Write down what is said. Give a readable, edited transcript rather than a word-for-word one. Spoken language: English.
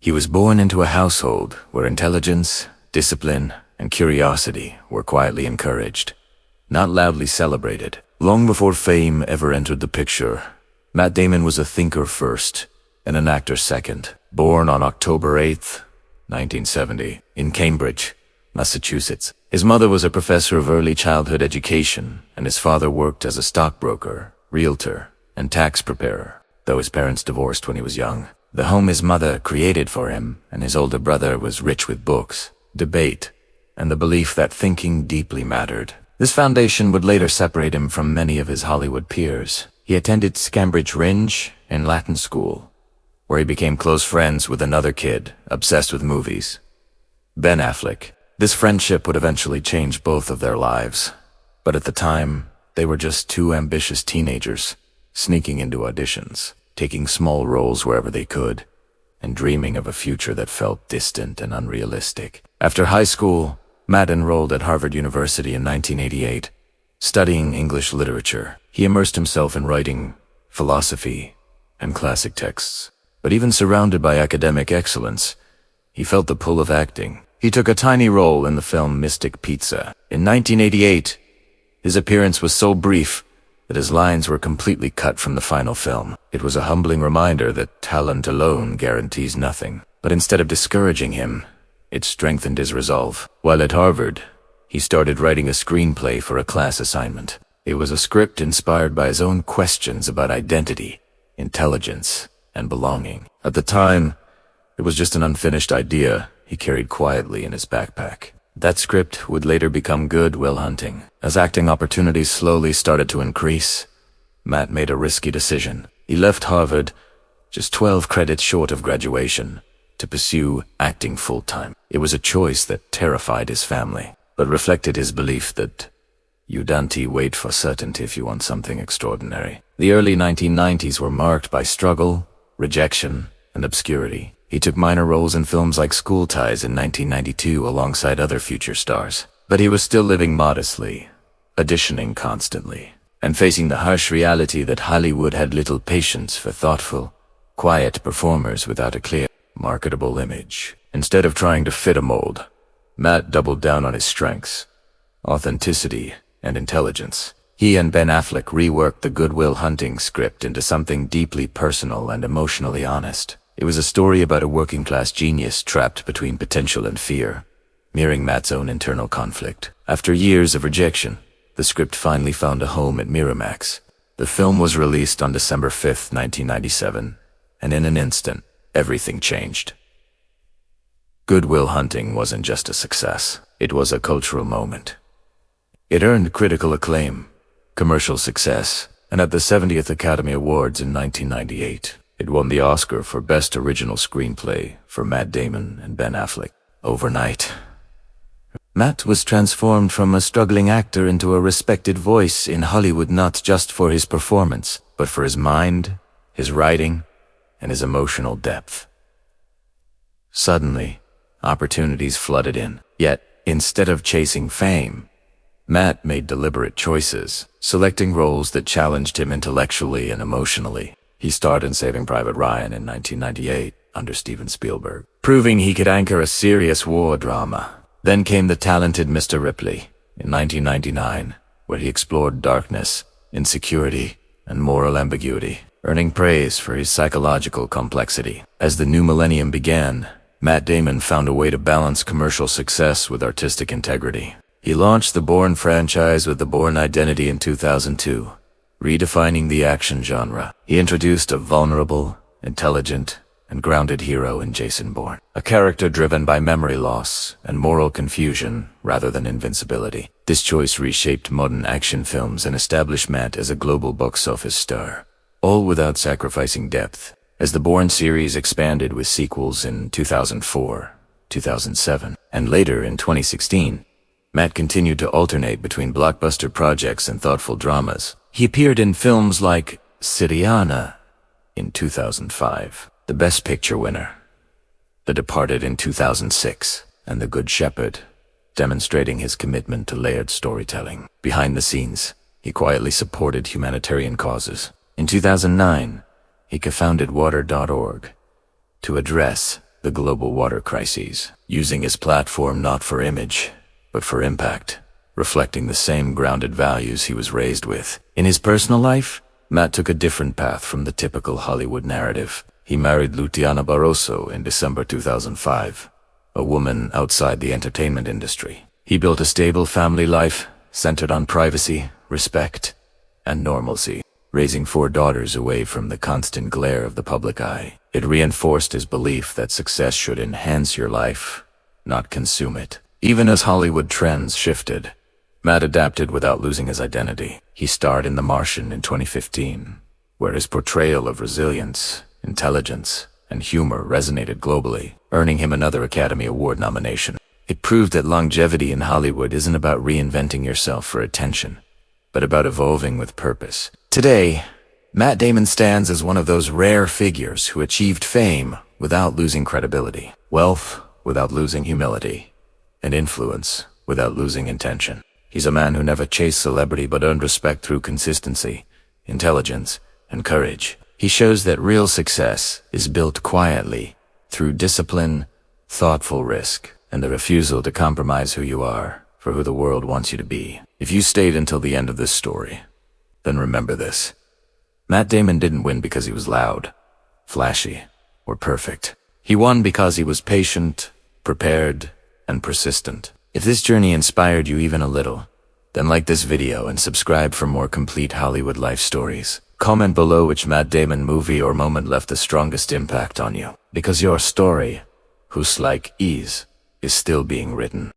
He was born into a household where intelligence, discipline, and curiosity were quietly encouraged, not loudly celebrated. Long before fame ever entered the picture, Matt Damon was a thinker first and an actor second. Born on October 8th, 1970, in Cambridge, Massachusetts. His mother was a professor of early childhood education, and his father worked as a stockbroker, realtor, and tax preparer. Though his parents divorced when he was young, the home his mother created for him and his older brother was rich with books, debate, and the belief that thinking deeply mattered. This foundation would later separate him from many of his Hollywood peers. He attended Cambridge Ringe and Latin school, where he became close friends with another kid obsessed with movies, Ben Affleck. This friendship would eventually change both of their lives, but at the time, they were just two ambitious teenagers, sneaking into auditions, taking small roles wherever they could, and dreaming of a future that felt distant and unrealistic. After high school, Matt enrolled at Harvard University in 1988, studying English literature. He immersed himself in writing, philosophy, and classic texts. But even surrounded by academic excellence, he felt the pull of acting. He took a tiny role in the film Mystic Pizza. In 1988, his appearance was so brief that his lines were completely cut from the final film. It was a humbling reminder that talent alone guarantees nothing. But instead of discouraging him, it strengthened his resolve. While at Harvard, he started writing a screenplay for a class assignment. It was a script inspired by his own questions about identity, intelligence, and belonging. At the time, it was just an unfinished idea he carried quietly in his backpack. That script would later become Good Will Hunting. As acting opportunities slowly started to increase, Matt made a risky decision. He left Harvard, just 12 credits short of graduation, to pursue acting full-time. It was a choice that terrified his family, but reflected his belief that you don't wait for certainty if you want something extraordinary. The early 1990s were marked by struggle, rejection, and obscurity. He took minor roles in films like School Ties in 1992 alongside other future stars. But he was still living modestly, auditioning constantly, and facing the harsh reality that Hollywood had little patience for thoughtful, quiet performers without a clear, marketable image. Instead of trying to fit a mold, Matt doubled down on his strengths, authenticity, and intelligence. He and Ben Affleck reworked the Good Will Hunting script into something deeply personal and emotionally honest. It was a story about a working-class genius trapped between potential and fear, mirroring Matt's own internal conflict. After years of rejection, the script finally found a home at Miramax. The film was released on December 5th, 1997, and in an instant, everything changed. Good Will Hunting wasn't just a success, it was a cultural moment. It earned critical acclaim, commercial success, and at the 70th Academy Awards in 1998, it won the Oscar for Best Original Screenplay for Matt Damon and Ben Affleck. Overnight, Matt was transformed from a struggling actor into a respected voice in Hollywood, not just for his performance, but for his mind, his writing, and his emotional depth. Suddenly, opportunities flooded in. Yet, instead of chasing fame, Matt made deliberate choices, selecting roles that challenged him intellectually and emotionally. He starred in Saving Private Ryan in 1998 under Steven Spielberg, proving he could anchor a serious war drama. Then came The Talented Mr. Ripley in 1999, where he explored darkness, insecurity, and moral ambiguity, earning praise for his psychological complexity. As the new millennium began, Matt Damon found a way to balance commercial success with artistic integrity. He launched the Bourne franchise with the Bourne Identity in 2002, redefining the action genre. He introduced a vulnerable, intelligent, and grounded hero in Jason Bourne, a character driven by memory loss and moral confusion rather than invincibility. This choice reshaped modern action films and established Matt as a global box office star, all without sacrificing depth. As the Bourne series expanded with sequels in 2004, 2007, and later in 2016, Matt continued to alternate between blockbuster projects and thoughtful dramas. He appeared in films like Syriana in 2005, the Best Picture winner, The Departed in 2006, and The Good Shepherd, demonstrating his commitment to layered storytelling. Behind the scenes, he quietly supported humanitarian causes. In 2009, he co-founded Water.org to address the global water crises, using his platform not for image, but for impact, reflecting the same grounded values he was raised with. In his personal life, Matt took a different path from the typical Hollywood narrative. He married Luciana Barroso in December 2005, a woman outside the entertainment industry. He built a stable family life centered on privacy, respect, and normalcy, raising 4 daughters away from the constant glare of the public eye. It reinforced his belief that success should enhance your life, not consume it. Even as Hollywood trends shifted, Matt adapted without losing his identity. He starred in The Martian in 2015, where his portrayal of resilience, intelligence, and humor resonated globally, earning him another Academy Award nomination. It proved that longevity in Hollywood isn't about reinventing yourself for attention, but about evolving with purpose. Today, Matt Damon stands as one of those rare figures who achieved fame without losing credibility, wealth without losing humility, and influence without losing intention. He's a man who never chased celebrity but earned respect through consistency, intelligence, and courage. He shows that real success is built quietly through discipline, thoughtful risk, and the refusal to compromise who you are for who the world wants you to be. If you stayed until the end of this story, then remember this. Matt Damon didn't win because he was loud, flashy, or perfect. He won because he was patient, prepared, and persistent. If this journey inspired you even a little, then like this video and subscribe for more complete Hollywood life stories. Comment below which Matt Damon movie or moment left the strongest impact on you, because your story, whose like is still being written.